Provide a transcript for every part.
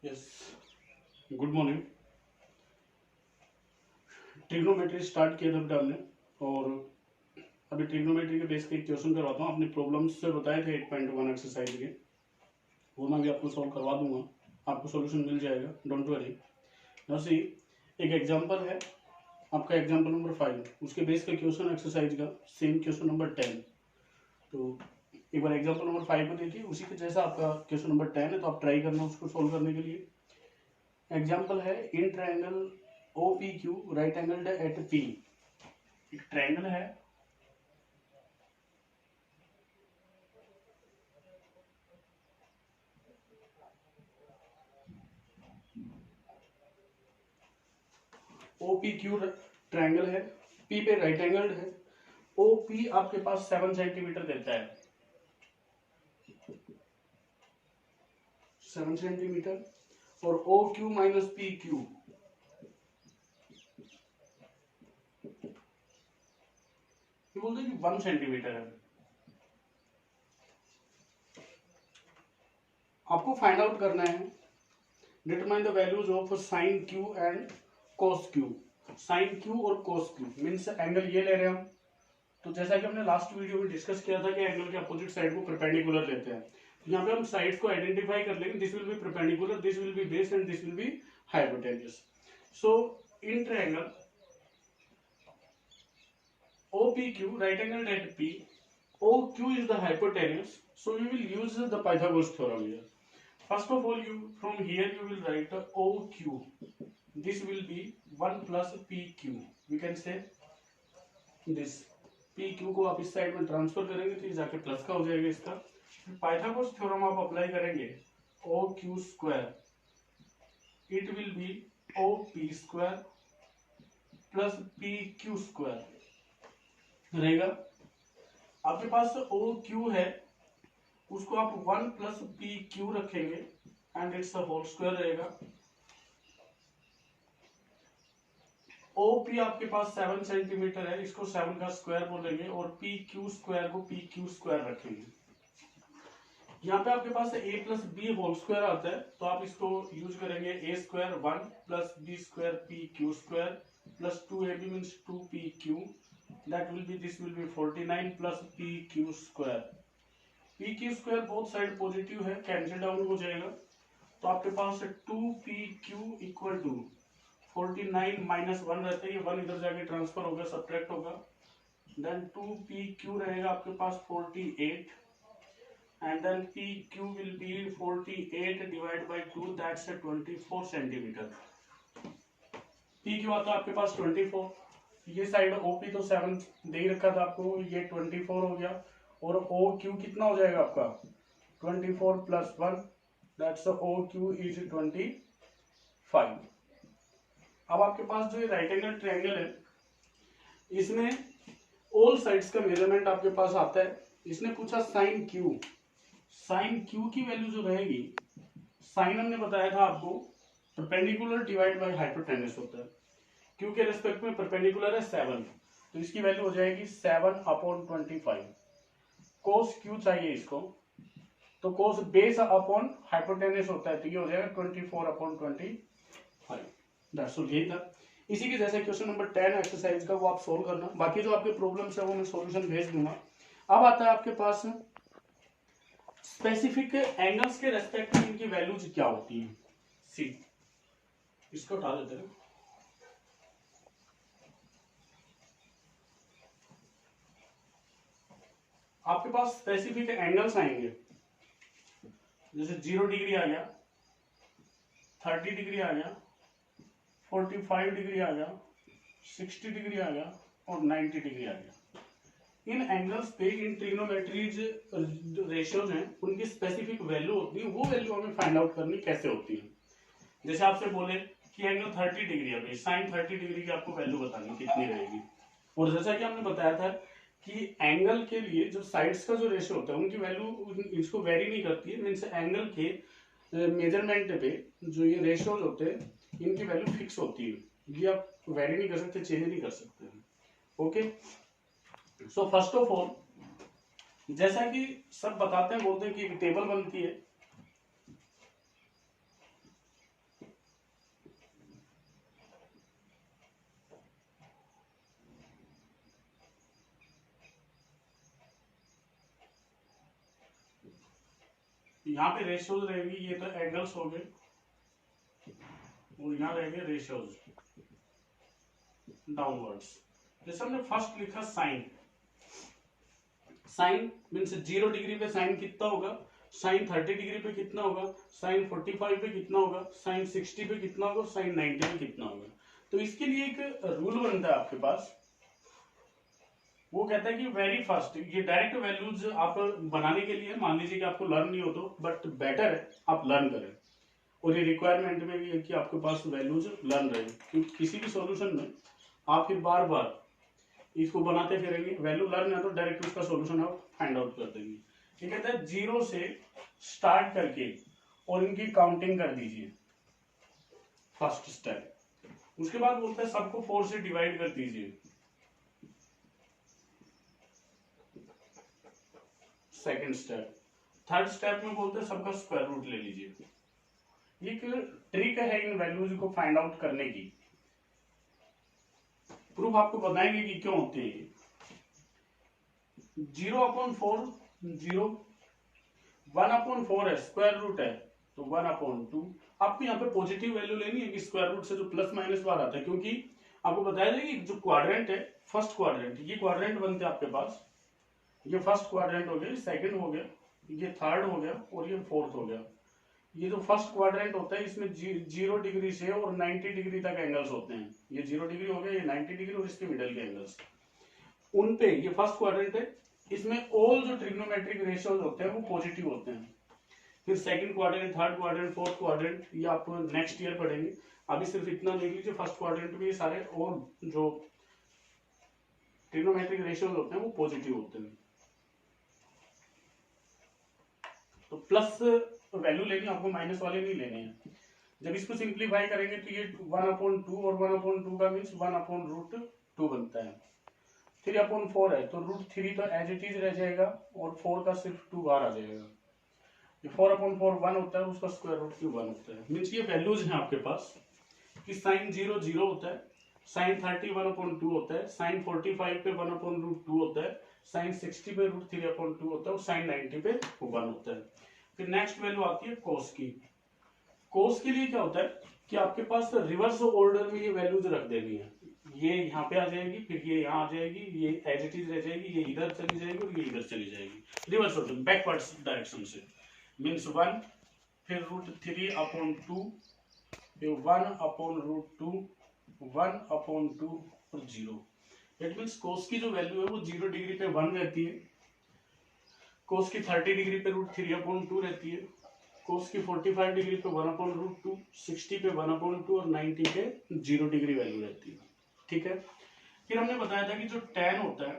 Yes, good morning. Trigonometry start किया था बेटा हमने, और अभी ट्रिग्नोमेट्री के बेस पे एक क्वेश्चन करवाता हूँ। अपनी प्रॉब्लम्स से बताए थे 8.1 एक्सरसाइज के, वो मैं भी आपको सॉल्व करवा दूंगा, आपको सॉल्यूशन मिल जाएगा, डोंट वरी। नाउ सी, एक एग्जांपल है आपका, एग्जांपल नंबर 5, उसके बेस का क्वेश्चन एक्सरसाइज का सेम क्वेश्चन नंबर 10। तो एक बार एग्जांपल नंबर 5 को देखिए, उसी के जैसा आपका क्वेश्चन नंबर 10 है, तो आप ट्राई करना उसको सॉल्व करने के लिए। एग्जाम्पल है in triangle O P Q right angled at P. एक ट्रायंगल है ओ पी क्यू, ट्रायंगल है, पी पे राइट एंगल्ड है, ओ पी आपके पास 7 सेंटीमीटर देता है, 7 सेंटीमीटर, और O Q minus P Q ये बोलते हैं कि 1 सेंटीमीटर है। आपको फाइंड आउट करना है, determine the values of sine Q and cos Q. Sine Q और कोस क्यू मीन्स एंगल ये ले रहे हैं हम, तो जैसा कि हमने लास्ट वीडियो में डिस्कस किया था कि एंगल के अपोजिट साइड को परपेंडिकुलर लेते हैं, तो यहाँ पे हम साइड्स को आइडेंटिफाई कर लेंगे। This will be perpendicular, this will be base and this will be hypotenuse. So in triangle OPQ right angled at P, OQ is the hypotenuse, so we will use the Pythagoras theorem here. First of all, you from here you will write OQ. This will be 1 plus PQ. We can say this PQ को आप इस side में transfer करेंगे तो ये जाके plus का हो जाएगा इसका। पाइथागोरस थ्योरम आप अप्लाई करेंगे, OQ square it will be OP square plus PQ square रहेगा। आपके पास ओ क्यू है, उसको आप 1 प्लस पी क्यू रखेंगे एंड इट्स होल स्क्वायर रहेगा। ओ पी आपके पास 7 सेंटीमीटर है, इसको 7 का स्क्वायर बोलेंगे, और पी क्यू स्क्वायर को पी क्यू स्क्वायर रखेंगे। यहाँ पे आपके पास A plus B whole square आता है, तो आप इसको यूज करेंगे A square 1 plus B square P Q square plus 2ab means 2pq, that will be, this will be 49 plus pq square। pq square both side positive है, cancel down हो जाएगा, तो आपके पास 2pq इक्वल टू 49 माइनस 1 रहता है, ये 1 इधर जाके ट्रांसफर होगा, सब्ट्रैक्ट होगा, देन 2pq रहेगा आपके पास 48, and then pq will be 48 divide by 2, that's 24 centimetre. pq आता है आपके पास 24, ये साइड OP तो 7 दे ही रखा था आपको, ये 24 हो गया, और OQ कितना हो जाएगा आपका 24 प्लस 1, दैट्स OQ इज 25। अब आपके पास जो ये राइट एंगल ट्रायंगल है, इसमें ऑल साइड्स का मेजरमेंट आपके पास आता है। इसने पूछा साइन क्यू, साइन क्यू की वैल्यू जो रहेगी, साइन हमने बताया था आपको परपेंडिकुलर डिवाइड बाय हाइपोटेन्यूज होता है, क्यू के रेस्पेक्ट में परपेंडिकुलर है 7, तो इसकी वैल्यू हो जाएगी 7/25। कोस क्यू चाहिए इसको, तो कोस बेस अपॉन हाइपोटेन्यूज होता है, तो ये हो जाएगा 24/25। दैट्स ऑल, यही था। इसी के जैसे क्वेश्चन नंबर 10 एक्सरसाइज का, वो आप सोल्व करना, बाकी जो आपके प्रॉब्लम्स है वो मैं सॉल्यूशन भेज दूंगा। अब आता है आपके पास स्पेसिफिक एंगल्स के रेस्पेक्ट में इनकी वैल्यूज क्या होती है। सी, इसको उठा देते हैं। आपके पास स्पेसिफिक एंगल्स आएंगे, जैसे 0 डिग्री आ गया, 30 डिग्री आ गया, 45 डिग्री आ गया, 60 डिग्री आ गया, और 90 डिग्री आ गया। इन एंगल्स पे इन ट्रिग्नोमेट्रीज रेशियोज हैं, उनकी स्पेसिफिक वैल्यू होती है, वो वैल्यू हमें फाइंड आउट करनी कैसे होती है। जैसे आपसे बोले कि एंगल 30 डिग्री है, साइन 30 डिग्री की आपको वैल्यू बतानी कितनी रहेगी, और जैसा कि हमने बताया था कि एंगल के लिए जो साइड्स का जो रेशियो होता है उनकी वैल्यू इसको वेरी नहीं करती है, मीन्स एंगल के मेजरमेंट पे जो ये रेशियोज होते हैं इनकी वैल्यू फिक्स होती है, ये आप वेरी नहीं कर सकते, चेंज नहीं कर सकते। Okay, so first of all, जैसा कि सब बताते हैं, बोलते हैं कि एक टेबल बनती है, यहाँ पे रेशियोज रहेगी, ये तो एंगल्स हो गए, और यहाँ रहेंगे रेशियोज डाउनवर्ड्स। जैसे हमने फर्स्ट लिखा साइन, साइन मीन्स 0 डिग्री पे साइन कितना होगा, साइन 30 डिग्री पे कितना होगा, साइन 45 पे कितना होगा, साइन 60 पे कितना होगा, साइन 90 पे कितना होगा। तो इसके लिए एक रूल बनता है आपके पास, वो कहता है कि वेरी फर्स्ट, ये डायरेक्ट वैल्यूज आप बनाने के लिए मान लीजिए कि आपको लर्न नहीं हो तो, बट बेटर है आप लर्न करें, और ये रिक्वायरमेंट में भी है कि आपके पास वैल्यूज लर्न रहे, क्योंकि किसी भी सॉल्यूशन में आप फिर बार बार इसको बनाते फिरेंगे। वैल्यू लर्न है तो डायरेक्ट उसका सॉल्यूशन आप फाइंड आउट कर देंगे। ये कहता है 0 से स्टार्ट करके और इनकी काउंटिंग कर दीजिए, फर्स्ट स्टेप। उसके बाद बोलता है सबको 4 से डिवाइड कर दीजिए, सेकेंड स्टेप। थर्ड स्टेप में बोलते हैं सबका स्क्वायर रूट ले लीजिए। एक ट्रिक है इन वैल्यूज को फाइंड आउट करने की, प्रूफ आपको बताएंगे कि क्यों होते हैं। 0/4 0, 1/4 है, स्क्वायर रूट है तो 1/2। आपको यहाँ पे पॉजिटिव वैल्यू लेनी है कि स्क्वायर रूट से जो प्लस माइनस बार आता है, क्योंकि आपको बताया जाए कि जो क्वाड्रेंट है, फर्स्ट क्वाड्रेंट, ये क्वाड्रेंट बनते हैं आपके पास, ये फर्स्ट क्वाड्रेंट हो गया, सेकंड हो गया, ये थर्ड हो गया, और ये फोर्थ हो गया। ये जो फर्स्ट क्वाड्रेंट होता है इसमें 0 डिग्री से और 90 डिग्री तक एंगल्स होते हैं। ये 0 डिग्री हो गया, ये 90 डिग्री, और इसके मिडल के एंगल्स, उन पे ये फर्स्ट क्वाड्रेंट है, इसमें ऑल जो ट्रिग्नोमेट्रिक रेशियोज होते हैं वो पॉजिटिव होते हैं। फिर second quadrant, third quadrant, fourth quadrant, ये आप नेक्स्ट ईयर पढ़ेंगे। अभी सिर्फ इतना देख लीजिए, फर्स्ट क्वाड्रेंट में ये सारे और जो ट्रिग्नोमेट्रिक रेशियोज होते हैं वो पॉजिटिव होते हैं। तो प्लस वैल्यू लेनी, आपको माइनस वाले नहीं लेने हैं। जब इसको सिंप्लीफाई करेंगे तो ये 1/2 और 1/2 का मीन्स 1/√2 बनता है। 3/4 है तो √3 तो एज इट इज रह जाएगा, और 4 का सिर्फ 2 बार आ जाएगा। ये 4/4 1 होता है, उसका स्क्वायर रूट भी 1 होता है। मीन्स ये वैल्यूज हैं आपके पास कि साइन 0 0 होता है, साइन 30 1/2 होता है, साइन 45 पे 1/√2 होता है, साइन 60 पे √3/2 होता है, और साइन 90 पे 1 होता है। फिर नेक्स्ट वैल्यू आती है कोस की। कोस के लिए क्या होता है कि आपके पास रिवर्स ऑर्डर में ये वैल्यूज रख देनी है। ये यहाँ पे आ जाएगी, फिर ये यहाँ आ जाएगी, ये एज इट इज रह जाएगी, ये इधर चली जाएगी और ये इधर चली जाएगी, रिवर्स ऑर्डर बैकवर्ड्स डायरेक्शन से। मीन्स 1, फिर √3/2, फिर 1/√2, 1/2 और 0। इट मीन्स कोस की जो वैल्यू है वो 0 डिग्री पे 1 रहती है, कोस की 30 डिग्री पे √3/2 रहती है, कोस की 45 डिग्री पे 1/√2, 60 पे 1/2 और 90 पे 0 डिग्री वैल्यू रहती है। ठीक है। फिर हमने बताया था कि जो tan होता है,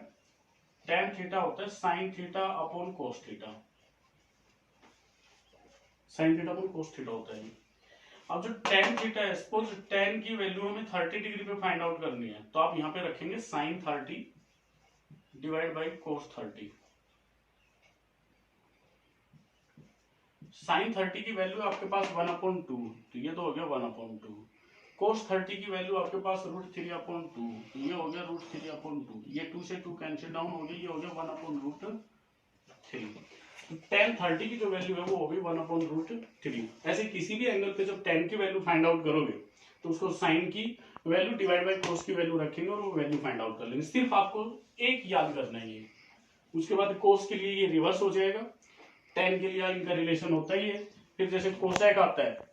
tan थीटा होता है sin θ/cos theta, sin θ/cos theta होता है। अब जो tan थीटा है, सपोज tan की वैल्यू हमें 30 डिग्री पे फाइंड आउट करनी है, तो आप यहाँ पे रखेंगे sin 30 divide by cos 30। sin 30 की वैल्यू आपके पास 1/2, तो ये तो हो गया 1/2। cos 30 की वैल्यू आपके पास √3/2, तो ये हो गया √3/2। ये 2 से 2 कैंसिल डाउन हो गया, ये हो गया 1/√3। tan 30 की जो वैल्यू है वो होगी 1/√3। ऐसे किसी भी एंगल पे जब tan की वैल्यू फाइंड आउट करोगे तो उसको sin की वैल्यू डिवाइड बाई cos की वैल्यू रखेंगे और वो वैल्यू फाइंड आउट कर लेंगे। सिर्फ आपको एक याद करना है ये। उसके बाद cos के लिए ये रिवर्स हो जाएगा, tan के लिए इनका रिलेशन होता ही है। फिर जैसे कोसेक आता है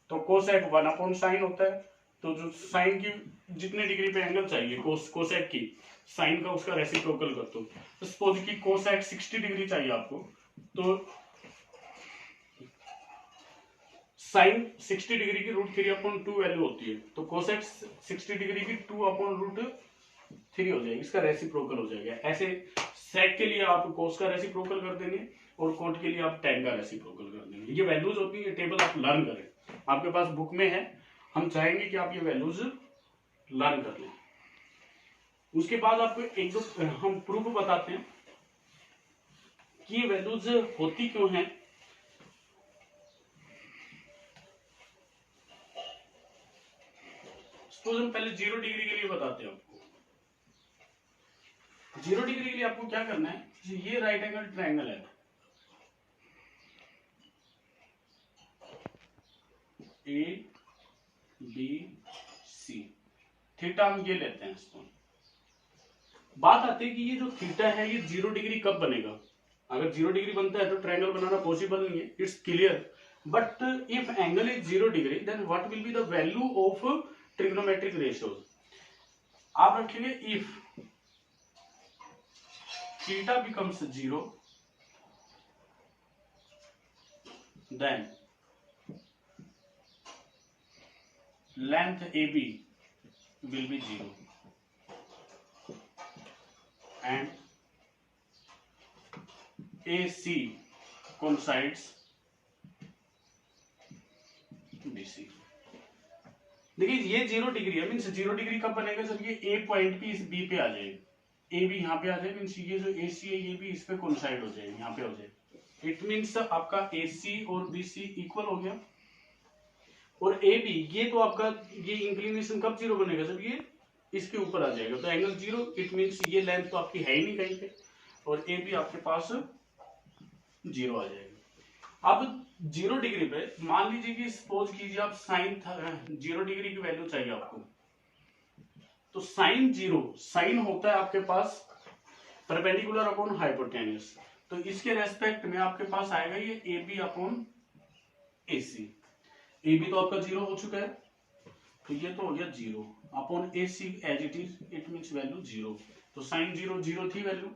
तो कोसेक 1/sin होता है, तो जो साइन की जितने डिग्री पे एंगल चाहिए कोसेक की, साइन का उसका रेसिप्रोकल कर दो। तो सपोज की कोसेक 60 डिग्री चाहिए आपको, तो साइन 60 डिग्री की √3/2 वैल्यू होती है, तो कोसेक 60 डिग्री की 2/√3 हो जाएगी, इसका रेसिप्रोकल हो जाएगा। ऐसे सेक के लिए आप कोस का रेसिप्रोकल कर देंगे और कोट के लिए आप tan का रेसिप्रोकल कर देंगे। ये वैल्यूज होती है, ये टेबल आप लर्न करें, आपके पास बुक में है, हम चाहेंगे कि आप ये वैल्यूज लर्न कर लें। उसके बाद आपको एक दो हम प्रूफ बताते हैं कि ये वैल्यूज होती क्यों हैं। सपोज हम पहले 0 डिग्री के लिए बताते हैं आपको। 0 डिग्री के लिए आपको क्या करना है, ये राइट एंगल ट्रायंगल है, ए बी सी, थीटा हम ये लेते हैं इसको। बात आती है कि ये जो थीटा है ये 0 डिग्री कब बनेगा। अगर 0 डिग्री बनता है तो ट्रायंगल बनाना पॉसिबल नहीं है, it's clear. But if angle is 0 degree then what will be the value of trigonometric ratios. आप रखेंगे if theta becomes 0 then length AB will be 0 and AC coincides BC। देखिए ये 0 degree है, means 0 degree कब बनेगा, जब ये A point भी इस B पे आ जाए, A भी यहाँ पे आ जाए, मीन्स ये जो AC है ये भी इस पे कोइंसाइड हो जाए, यहाँ पे हो जाए। इट मीन्स आपका AC और BC इक्वल हो गया। और ए बी, ये तो आपका ये इंक्लिनेशन कब 0 बनेगा, जब ये इसके ऊपर आ जाएगा, तो एंगल 0। इट मीन्स ये लेंथ तो आपकी है ही नहीं कहीं पे, और ए बी आपके पास 0 आ जाएगा। अब 0 डिग्री पे मान लीजिए कि सपोज कीजिए आप साइन 0 डिग्री की वैल्यू चाहिए आपको, तो साइन 0 साइन होता है आपके पास परपेंडिकुलर अपॉन हाइपोटेन्यूस, तो इसके रेस्पेक्ट में आपके पास आएगा ये A B upon A C. A B तो आपका 0 हो चुका है, तो ये तो हो गया 0 upon A C as it is, it means value 0, तो साइन 0 0 थी वैल्यू।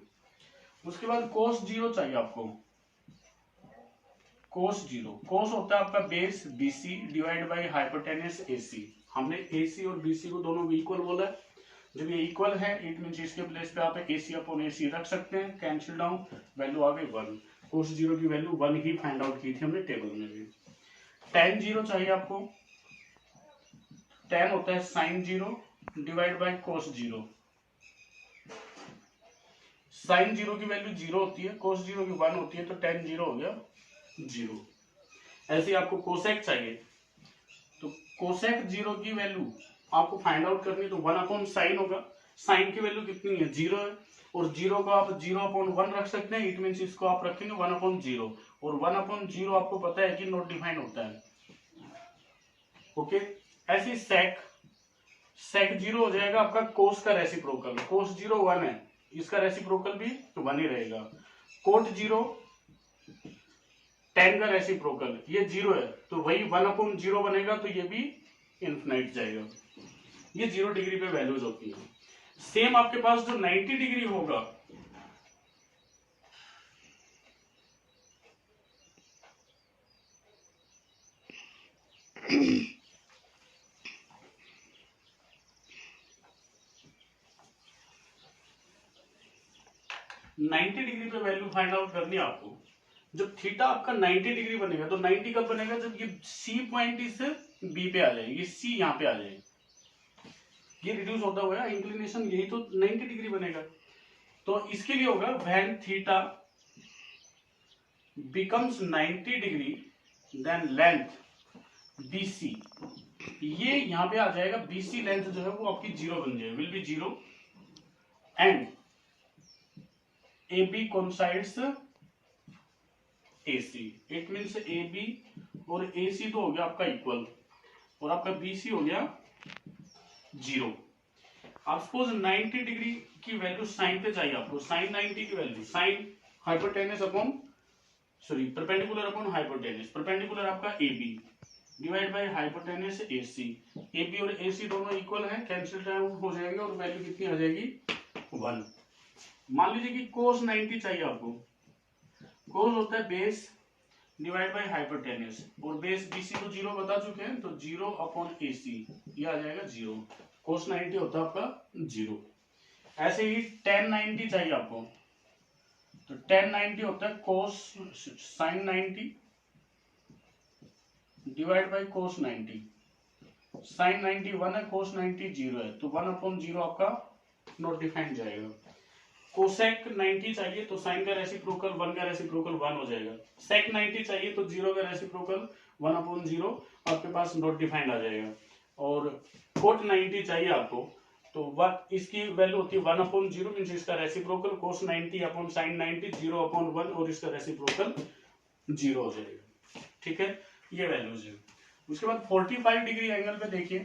उसके बाद कोस 0 चाहिए आपको, कोस 0, कोस होता है आपका base BC divide by hypotenuse AC। हमने AC और BC को दोनों इक्वल बोला है, जब ये इक्वल है इट मीन्स इसके प्लेस पे आप AC अपॉन AC रख सकते हैं, कैंसिल डाउन, वैल्यू आ गई 1। कोस 0 की वैल्यू 1 ही फाइंड आउट की थी हमने टेबल में भी। tan 0 चाहिए आपको, tan होता है sin 0 divide by cos 0। sin 0 की वैल्यू 0 होती है, cos 0 की 1 होती है, तो tan 0 हो गया 0। ऐसे आपको cosec चाहिए, तो cosec 0 की वैल्यू आपको फाइंड आउट करनी है, तो 1 अपॉन साइन होगा, साइन की वैल्यू कितनी है 0 है, और 0 को आप 0 अपॉन 1 रख सकते हैं, इट मीन्स इसको आप रखेंगे 1 अपॉन 0, और 1 अपॉन 0 आपको पता है कि नॉट डिफाइन होता है, ओके। ऐसे sec 0 हो जाएगा आपका cos का रेसिप्रोकल, cos 0 1 है, इसका रेसिप्रोकल भी 1 ही रहेगा। cot 0 tan का रेसिप्रोकल, ये 0 है, तो वही 1 अपॉन 0 बनेगा, तो ये भी इनफिनाइट जाएगा। ये 0 डिग्री पे वैल्यूज होती है। सेम आपके पास जो 90 डिग्री होगा, नाइन्टी डिग्री पे वैल्यू फाइंड आउट करनी है आपको। जब थीटा आपका 90 डिग्री बनेगा, तो 90 कब बनेगा, जब ये C पॉइंट इस B पे आ जाए, ये C यहाँ पे आ जाए, ये रिड्यूस होता हुआ इंक्लिनेशन, यही तो 90 डिग्री बनेगा। तो इसके लिए होगा when theta becomes 90 degree then length BC, ये यहाँ पे आ जाएगा, BC लेंथ जो है वो आपकी 0 बन जाएगी, will be 0, and AB coincides AC, it means AB और AC तो हो गया आपका इक्वल, और आपका BC हो गया 0। आप सपोज 90 डिग्री की वैल्यू साइन पे चाहिए आपको, साइन 90 की value, sine hypotenuse upon sorry perpendicular upon hypotenuse, perpendicular आपका AB divide by hypotenuse AC, AB और AC दोनों इक्वल है, कैंसिल आउट हो जाएंगे, और वैल्यू कितनी आ जाएगी 1। मान लीजिए कि cos 90 चाहिए आपको, cos होता है बेस डिवाइड बाय हाइपोटेन्यूस, और बेस BC को 0 बता चुके हैं, तो 0 अपॉन AC ये आ जाएगा 0, cos 90 होता है आपका 0। ऐसे ही tan 90 चाहिए आपको, तो tan 90 होता है cos sin 90 divide by cos 90, sin 90 1 है, cos 90 0 है, तो 1 अपॉन 0 आपका नॉट डिफाइंड जाएगा। कोसेक 90 चाहिए, तो साइन का रेसिप्रोकल 1 का रेसिप्रोकल 1 हो जाएगा। सेक 90 चाहिए, तो 0 का रेसिप्रोकल 1 अपॉन 0 आपके पास नॉट डिफाइंड आ जाएगा। और कोट 90 चाहिए आपको, तो इसकी वैल्यू होती है 1 अपॉन 0, मीन्स इसका रेसिप्रोकल कोस 90 अपॉन साइन 90 0 अपॉन 1, और इसका रेसिप्रोकल 0 हो जाएगा। ठीक है, ये वैल्यूज है। उसके बाद 45 डिग्री एंगल पे देखिए,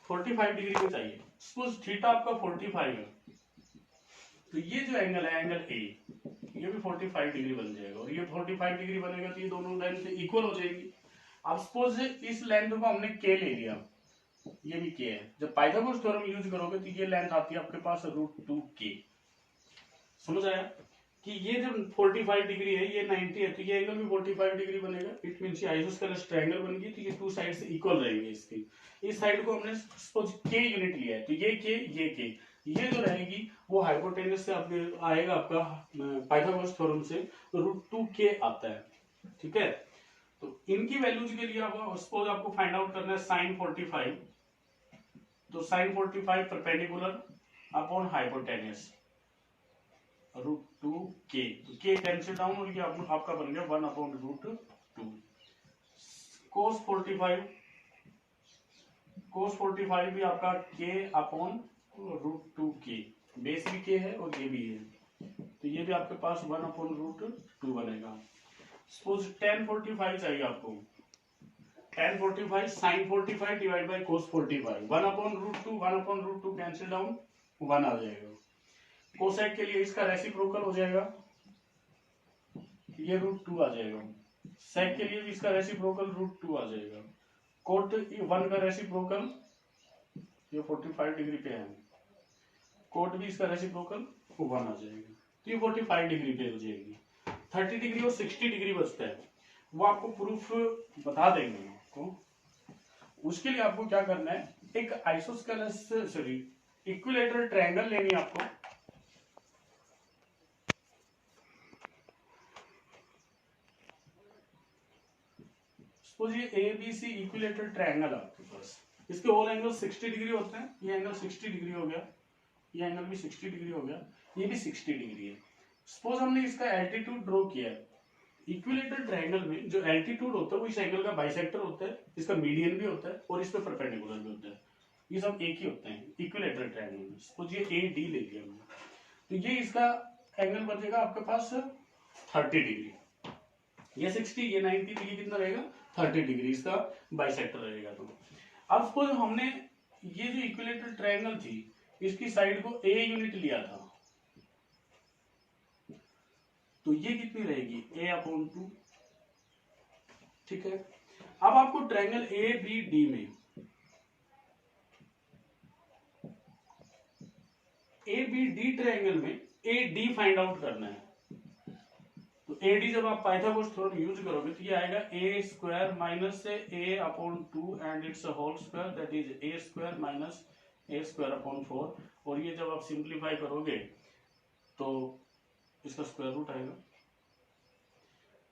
45 डिग्री पे चाहिए। सपोज थीटा आपका 45 है, तो ये जो एंगल है एंगल ए, ये भी 45 डिग्री बन जाएगा और ये 45 डिग्री बनेगा, तो ये दोनों लेंथ इक्वल हो जाएगी। अब सपोज इस लेंथ को हमने के ले लिया, ये भी के है, जब पाइथागोरस थ्योरम यूज करोगे तो ये लेंथ आती है आपके पास √2k। समझ आया कि ये जब 45 डिग्री है, ये 90 है, तो ये एंगल भी 45 डिग्री बनेगा। इट मींस ये आइसोस्केलेस ट्रायंगल बन गई, तो ये टू साइड से इक्वल रहेंगे इसकी। इस साइड को हमने सपोज k यूनिट लिया है, तो ये k, ये जो रहेगी वो हाइपोटेनस से आपके आएगा, आपका पाइथागोरस थ्योरम से √2k आता है। ठीक है, तो इनकी वैल्यूज के लिए आप सपोज आपको फाइंड आउट करना है sin 45, तो sin 45 perpendicular upon hypotenuse √2k, तो k कैंसिल डाउन और ये आपका बन गया 1/√2। cos 45 भी आपका k अपॉन √2k, बेस भी k है और ये भी है, तो ये भी आपके पास 1/√2 बनेगा। सपोज tan 45 चाहिए आपको, tan 45 sin 45 divide by cos 45, 1/√2, 1/√2 cancel down 1 आ जाएगा। कोसेक के लिए इसका रेसिप्रोकल हो जाएगा, ये √2 आ जाएगा। सेक के लिए भी इसका रेसिप्रोकल √2 आ जाएगा। कोट 1 का रेसिप्रोकल ये 45 डिग्री पे है, कोट भी इसका रेसिप्रोकल 1 आ जाएगा, तो ये 45 डिग्री पे हो जाएगी। 30 डिग्री और 60 डिग्री बचता है, वो आपको प्रूफ बता देंगे आपको। उसके लिए आपको क्या करना है, एक आइसोस्केलेस सॉरी इक्विलेटरल ट्रायंगल लेनी है आपको। सपोज ये ABC इक्विलेटरल ट्रायंगल आपके पास, इसके ऑल एंगल 60 डिग्री होते हैं, ये एंगल 60 डिग्री हो गया, ये एंगल भी 60 डिग्री हो गया, ये भी 60 डिग्री है। सपोज हमने इसका एल्टीट्यूड ड्रॉ किया है। इक्विलेटरल ट्रायंगल में जो एल्टीट्यूड होता है वो इस एंगल का बाइसेक्टर होता है, इसका मीडियन भी होता है और इस पे परपेंडिकुलर भी होता है, ये सब एक ही होते हैं इक्विलेटरल ट्रायंगल में। सपोज ये AD ले लिया हमने, तो ये इसका एंगल बचेगा आपके पास 30 डिग्री, ये 60, ये 90, तो ये कितना रहेगा 30 डिग्री इसका बाइसेक्टर रहेगा। तो अब सपोज हमने ये जो इक्विलेटरल ट्रायंगल थी इसकी साइड को A यूनिट लिया था, तो ये कितनी रहेगी A/2। ठीक है, अब आपको ट्रायंगल ABD में ABD ट्रायंगल में AD फाइंड आउट करना है। तो AD जब आप पाइथागोरस थ्योरम यूज करोगे तो ये आएगा A² माइनस से A/2 and it's whole square, that is A² minus A²/4, और ये जब आप सिंप्लीफाई करोगे तो इसका स्क्वायर रूट आएगा,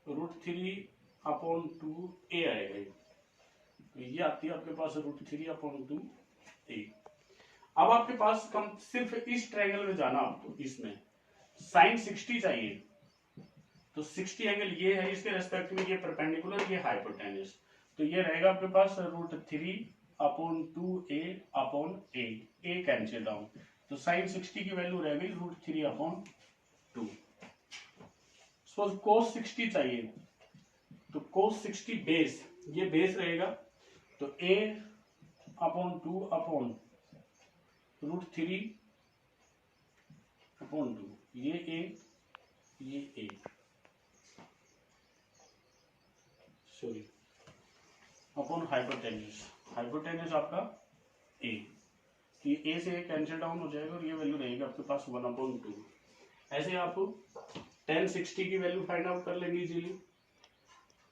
√3/2a आएगा, तो ये आती है आपके पास √3/2a। अब आपके पास कम सिर्फ इस ट्रायंगल में जाना, आपको इसमें sin 60 चाहिए, तो 60 एंगल ये है, इसके रेस्पेक्ट में ये परपेंडिकुलर, ये हाइपोटेनस, तो ये रहेगा आपके पास √3/2a/a, a कैंसिल डाउन, तो sin 60 की वैल्यू रह गई √3/2। सपोज cos 60 चाहिए, तो cos 60 बेस, ये बेस रहेगा, तो A/2/√3/2, ये A, ये A, sorry upon hypotenuse, hypotenuse आपका A, तो ये A से A कैंसिल डाउन हो जाएगा और ये वैल्यू रहेगी आपके पास 1/2। ऐसे आप tan 60 की वैल्यू फाइंड आउट कर लेंगे इजीली।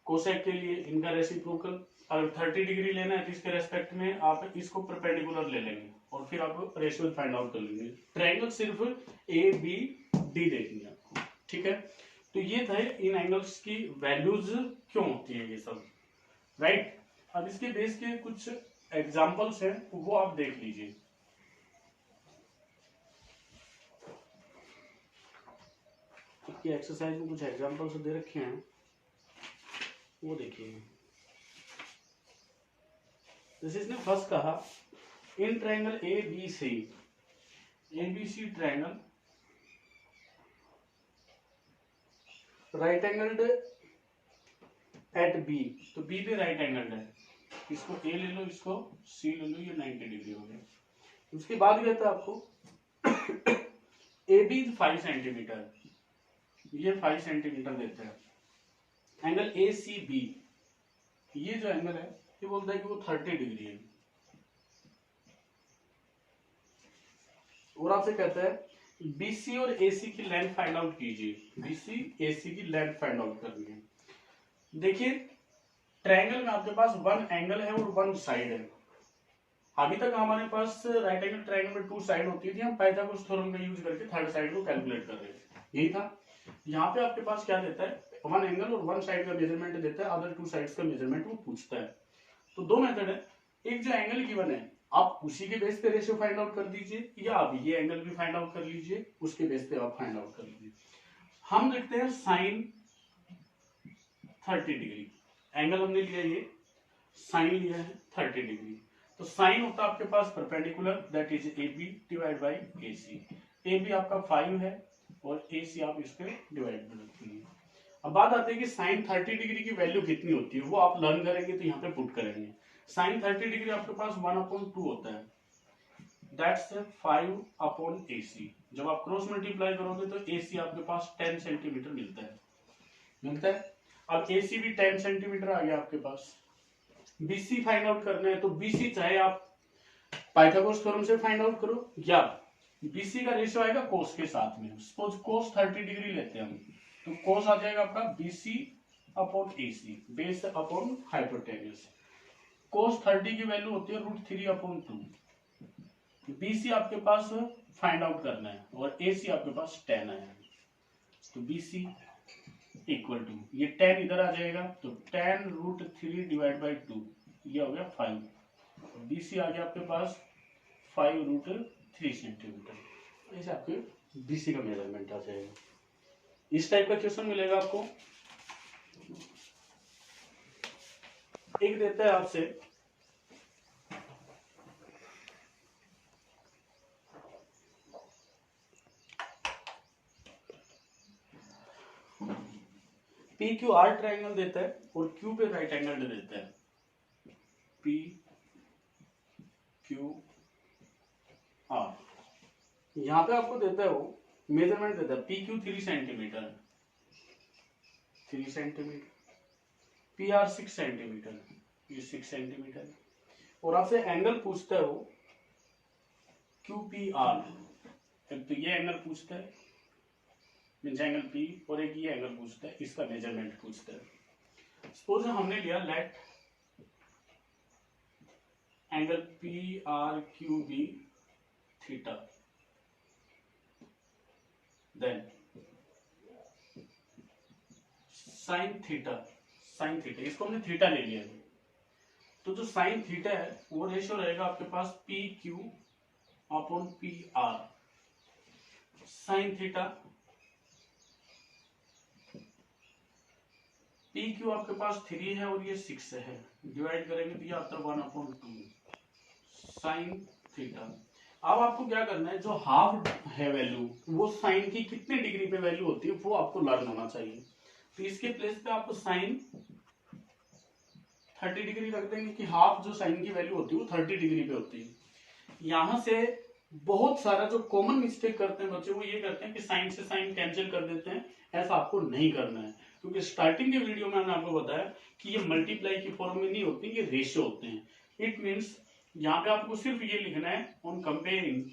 कोसेक के लिए इनका रेसिप्रोकल, अगर 30 डिग्री लेना है तो इसके रेस्पेक्ट में आप इसको परपेंडिकुलर ले लेंगे और फिर आप रेशियो फाइंड आउट कर लेंगे। ट्रायंगल सिर्फ ABD देखनी है आपको। ठीक है, तो ये थे इन एंगल्स की वैल्यूज क्यों होती है ये सब, राइट। अब इसके बेस के कुछ एग्जांपल्स हैं, वो आप देख लीजिए। एक्सरसाइज में कुछ एग्जांपल्स दे रखे हैं, वो देखिए। जैसे इसने फर्स्ट कहा in triangle ABC triangle right angled at B, तो बी भी राइट एंगल्ड है, इसको ए ले लो, इसको सी ले लो, ये 90 डिग्री हो गया। उसके बाद कहता है आपको ए बी 5 सेंटीमीटर, ये 5 सेंटीमीटर देते हैं। एंगल ए सी बी, ये जो एंगल है ये बोलता है कि वो 30 डिग्री है। और आपसे कहता है बीसी और एसी की लेंथ फाइंड आउट कीजिए, बीसी एसी की लेंथ फाइंड आउट करनी है। देखिए ट्रायंगल में आपके पास वन एंगल है और वन साइड है। अभी तक हमारे पास राइट एंगल ट्रायंगल में टू साइड होती थी, हम पाइथागोरस थ्योरम का यूज करके थर्ड साइड को कैलकुलेट कर रहे थे, यही था। यहाँ पे आपके पास क्या देता है, वन एंगल और वन साइड का मेजरमेंट देता है, अदर टू साइड्स का मेजरमेंट वो पूछता है। तो दो मेथड है, एक जो एंगल गिवन है आप उसी के बेस पे रेशियो फाइंड आउट कर दीजिए, या आप ये एंगल भी फाइंड आउट कर लीजिए, उसके बेस पे आप फाइंड आउट कर लीजिए। हम लिखते हैं साइन 30 डिग्री, एंगल हमने लिया ये, साइन लिया है 30 डिग्री। तो साइन होता है आपके पास perpendicular, that is A B divide by A C. A B आपका 5 है और ए सी आप इस पे डिवाइड कर रखेंगे। अब बात आती है कि साइन 30 डिग्री की वैल्यू कितनी होती है, वो आप लर्न करेंगे तो यहाँ पे पुट करेंगे। साइन 30 डिग्री आपके पास 1/2 होता है, दैट्स 5/AC। जब आप क्रॉस मल्टीप्लाई करोगे तो AC आपके पास 10 सेंटीमीटर मिलता है। अब AC भी 10 सेंटीमीटर आ गया आपके पास। BC फाइंड आउट करना है, तो BC चाहे आप पाइथागोरस थ्योरम से फाइंड आउट करो, या BC का रेशियो आएगा कोस के साथ में। सपोज कोस 30 डिग्री लेते हैं हम, तो कोस आ जाएगा आपका BC/AC, बेस अपॉन हाइपोटेन्यूज। कोस 30 की वैल्यू होती है √3/2। BC आपके पास फाइंड आउट करना है और AC आपके पास 10 आया है, तो BC इक्वल टू ये 10 इधर आ जाएगा, तो 10√3 डिवाइड बाई 2, ये हो गया 5। BC आ गया आपके पास 5√3 सेंटीमीटर। ऐसे आपके BC का मेजरमेंट आ जाएगा। इस टाइप का क्वेश्चन मिलेगा आपको। एक देता है आपसे PQR ट्रायंगल देता है और Q पे राइट एंगल देता है, PQR। यहाँ पे आपको देता है वो मेजरमेंट देता है, PQ 3 centimetre, 3 centimetre, PR 6 centimetre, ये 6 सेंटीमीटर, और आपसे एंगल पूछता है वो QPR। एक तो ये एंगल पूछता है मीन्स एंगल P, और एक ये एंगल पूछता है, इसका मेजरमेंट पूछता है। सपोज हमने लिया let angle PRQB theta, then sine theta, इसको हमने थीटा ले लिया है, तो जो साइन थीटा है वो रेशियो रहेगा आपके पास PQ/PR। साइन थीटा PQ आपके पास 3 है और ये 6 है, डिवाइड करेंगे तो ये आता है 1/2 साइन थीटा। अब आपको क्या करना है, जो हाफ है वैल्यू, वो साइन की कितने डिग्री पे वैल्यू होती है वो आपको लर्न होना चाहिए। तो इसके प्लेस पे आप साइन 30 डिग्री रख देंगे कि हाफ जो साइन की वैल्यू होती है वो 30 डिग्री पे होती है। यहां से बहुत सारा जो कॉमन मिस्टेक करते हैं बच्चे, वो ये करते हैं कि साइन से साइन कैंसिल कर देते हैं। ऐसा आपको नहीं करना है, क्योंकि स्टार्टिंग के वीडियो में मैंने आपको बताया कि ये मल्टीप्लाई की फॉर्म में नहीं होती, ये रेशियो होते हैं। इट मीन्स यहाँ पे आपको सिर्फ ये लिखना है, on comparing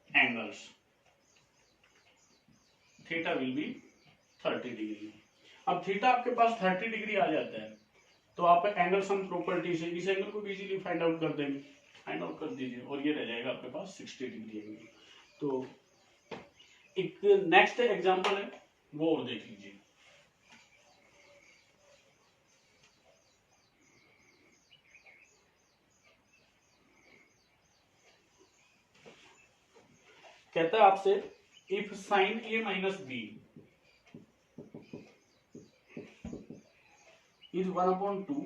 angles theta will be 30 degree. अब थीटा आपके पास 30 डिग्री आ जाता है, तो आप एंगल सम प्रॉपर्टी से इस एंगल को भी इजीली फाइंड आउट कर देंगे, फाइंड आउट कर दीजिए, और ये रह जाएगा आपके पास 60 डिग्री एंगल। तो एक नेक्स्ट एग्जांपल है वो और देख लीजिए। कहता है आपसे if sine A minus B is 1/2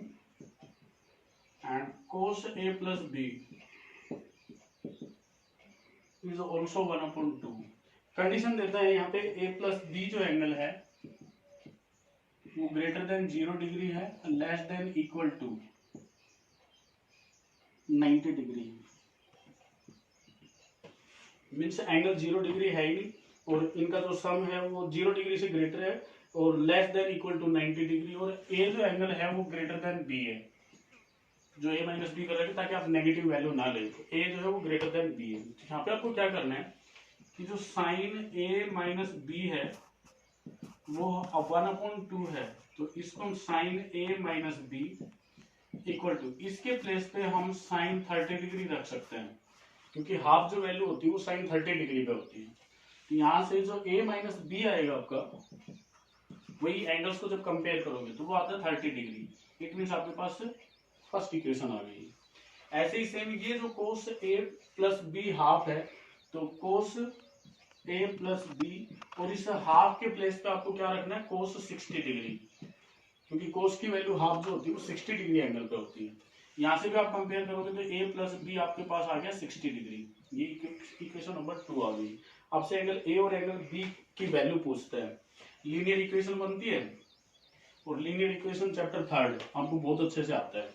and cos A plus B is also 1/2, condition देता है यहाँ पे ए प्लस बी जो एंगल है वो ग्रेटर देन 0 डिग्री है, less than equal to 90 degree है। मीन्स एंगल 0 डिग्री है ही नहीं और इनका जो सम है वो 0 डिग्री से ग्रेटर है और less than equal to 90 degree, और ए जो एंगल है वो ग्रेटर देन बी है, जो ए माइनस बी कर रहे हैं ताकि आप नेगेटिव वैल्यू ना ले, ए जो है वो ग्रेटर देन बी है। यहाँ पे आपको क्या करना है कि जो साइन ए माइनस बी है वो 1/2 है, तो इसको हम sine A minus B equal to, इसके प्लेस पे हम साइन 30 डिग्री रख सकते हैं क्योंकि हाफ जो वैल्यू होती है वो साइन 30 डिग्री पे होती है। तो यहाँ से जो ए माइनस बी आएगा आपका, वही एंगल्स को जब कंपेयर करोगे तो वो आता है 30 डिग्री। इट मीन्स आपके पास फर्स्ट इक्वेशन आ गई। ऐसे ही सेम ये जो कोस ए प्लस बी हाफ है, तो कोस ए प्लस बी, और इस हाफ के प्लेस पे आपको क्या रखना है, कोस 60 डिग्री, क्योंकि कोस की वैल्यू हाफ जो होती है वो 60 डिग्री एंगल पे होती है। यहाँ से भी आप कंपेयर करोगे तो ए प्लस बी आपके पास आ गया 60 डिग्री। ये इक्वेशन नंबर 2 आ गई। आपसे एंगल ए और एंगल बी की वैल्यू पूछता है, लीनियर इक्वेशन बनती है, और लीनियर इक्वेशन चैप्टर 3 आपको बहुत अच्छे से आता है।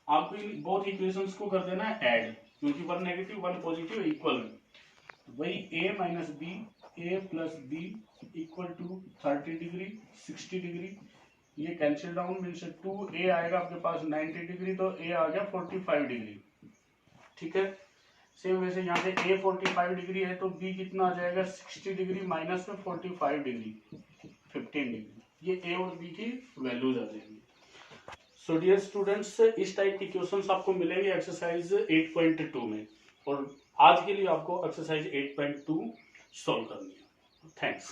आपको इन बोथ इक्वेशंस को कर देना है ऐड, क्योंकि one negative one positive equal है। वही a minus B, A plus B equal to 30 degree 60 degree, ये कैंसिल डाउन, मीन्स 2a आएगा आपके पास 90 डिग्री, तो a आ गया 45 डिग्री। ठीक है, सेम वैसे यहाँ से a 45 डिग्री है तो b कितना आ जाएगा 60 डिग्री माइनस में 45 डिग्री 15 डिग्री। ये a और b की वैल्यूज आ जाएंगी। सो डियर स्टूडेंट्स, इस टाइप की क्वेश्चंस आपको मिलेंगे एक्सरसाइज 8.2 में, और आज के लिए आपको एक्सरसाइज 8.2 सॉल्व करनी है। थैंक्स।